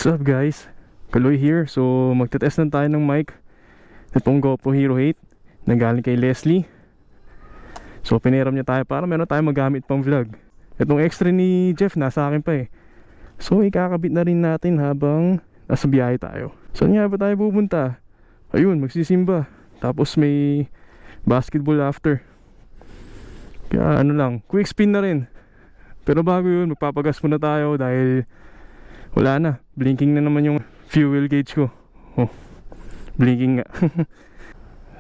What's up guys? Kaloy here. So magte-test na tayo ng mic. Itong GoPro Hero 8 na galing kay Leslie. So piniram niya tayo para meron tayong magamit pang vlog. Itong extra ni Jeff nasa akin pa eh. So ikakabit na rin natin habang nasa biyahe tayo. Saan nga ba tayo pupunta? Ayun, magsisimba. Tapos may basketball after. Kaya ano lang, quick spin na rin. Pero bago yun, magpapagas muna tayo dahil wala na, blinking na naman yung fuel gauge ko. Oh, blinking nga.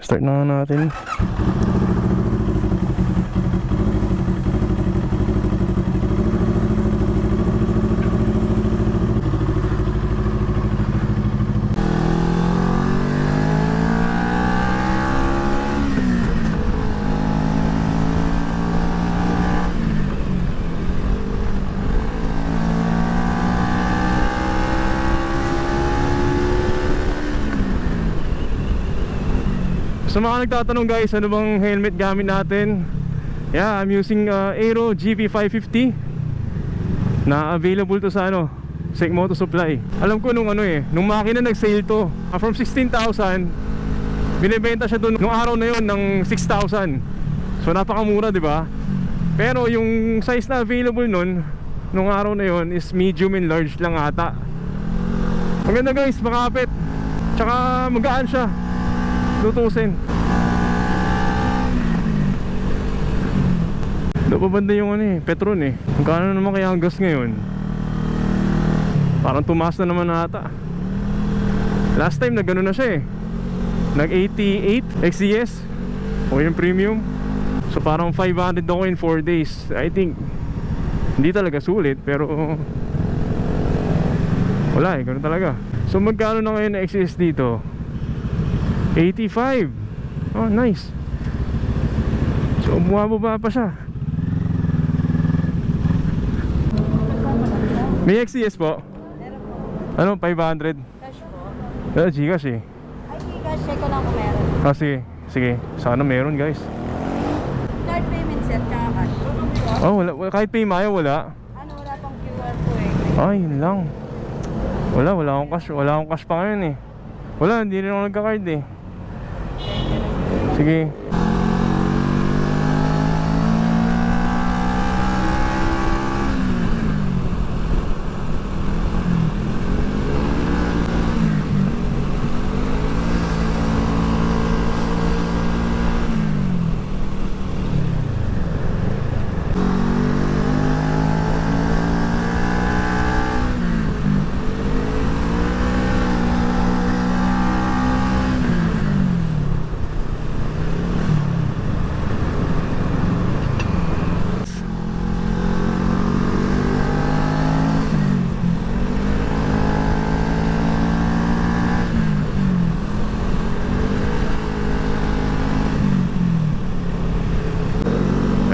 Start na natin. Sa mga nagtatanong guys, ano bang helmet gamit natin? Yeah, I'm using Aero GP550 na available to sa Sek Moto Supply. Alam ko nung nung makina nag-sale to, from 16,000 binibenta siya doon nung araw na yon ng 6,000. So napakamura, di ba? Pero yung size na available nung araw na yon is medium and large lang ata. Maganda guys, makapit. Tsaka magaan siya lutusin. Napabanda yung Petron eh. Magkano naman kaya ang gas ngayon? Parang tumaas na naman ata. Last time nag-ano na siya eh, nag 88 XCS o yung premium. So parang 500 ako in 4 days. I think hindi talaga sulit, pero wala eh, ganoon talaga. So magkano na ngayon na XCS dito? 85. Oh, nice. So bumababa pa siya. May XCS po? Ano, 500? Cash po? Gcash eh. Ay, Gcash, check ko lang kung meron. Ah, sige. Sige, sana meron guys. Card payment sir, tsaka cash. Oh, wala. Kahit pay mayo, wala. Ano, wala pang QR po eh. Ay, yun lang. Wala akong cash. Wala akong cash pa ngayon eh. Wala, hindi rin ako nagka-card eh. Sige.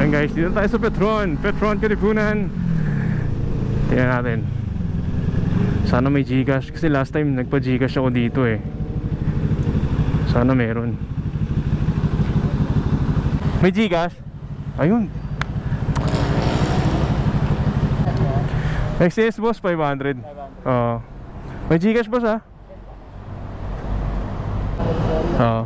Guys, dito tayo sa Petron Katipunan. Tingnan natin. Sana may Gcash, kasi last time nagpa Gcash ako dito eh. Sana meron. May Gcash? Ayun. XCS boss 500. Oo. May Gcash boss ah? Oo.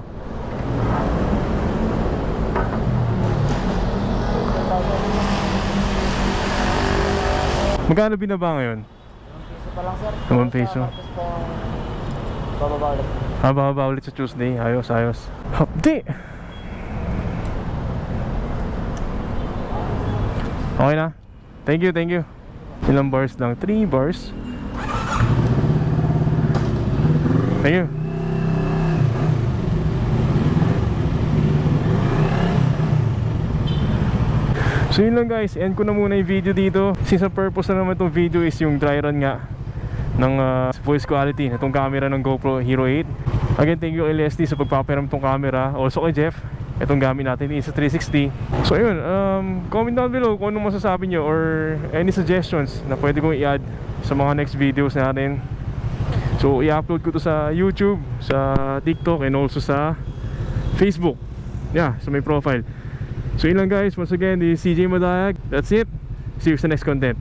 Magkano binaba ngayon? 1 piso pa lang sir. 1 piso. Bababa ulit. Bababa ulit sa Tuesday. Ayos. Hapdi! Okay na? Thank you. Ilang bars lang? 3 bars. Thank you. So yun lang guys, end ko na muna yung video dito. Since ang purpose na naman itong video is yung dry run nga ng voice quality na itong camera ng GoPro Hero 8. Again, thank you kay Leslie sa pagpapahiram itong camera. Also kay Jeff, itong gamit natin is a 360. So ayun, comment down below kung anong masasabi nyo or any suggestions na pwede kong i-add sa mga next videos natin. So i-upload ko to sa YouTube, sa TikTok, and also sa Facebook. Yeah, sa my profile. So yun lang guys, once again, this is CJ Madayag. That's it. See you sa next content.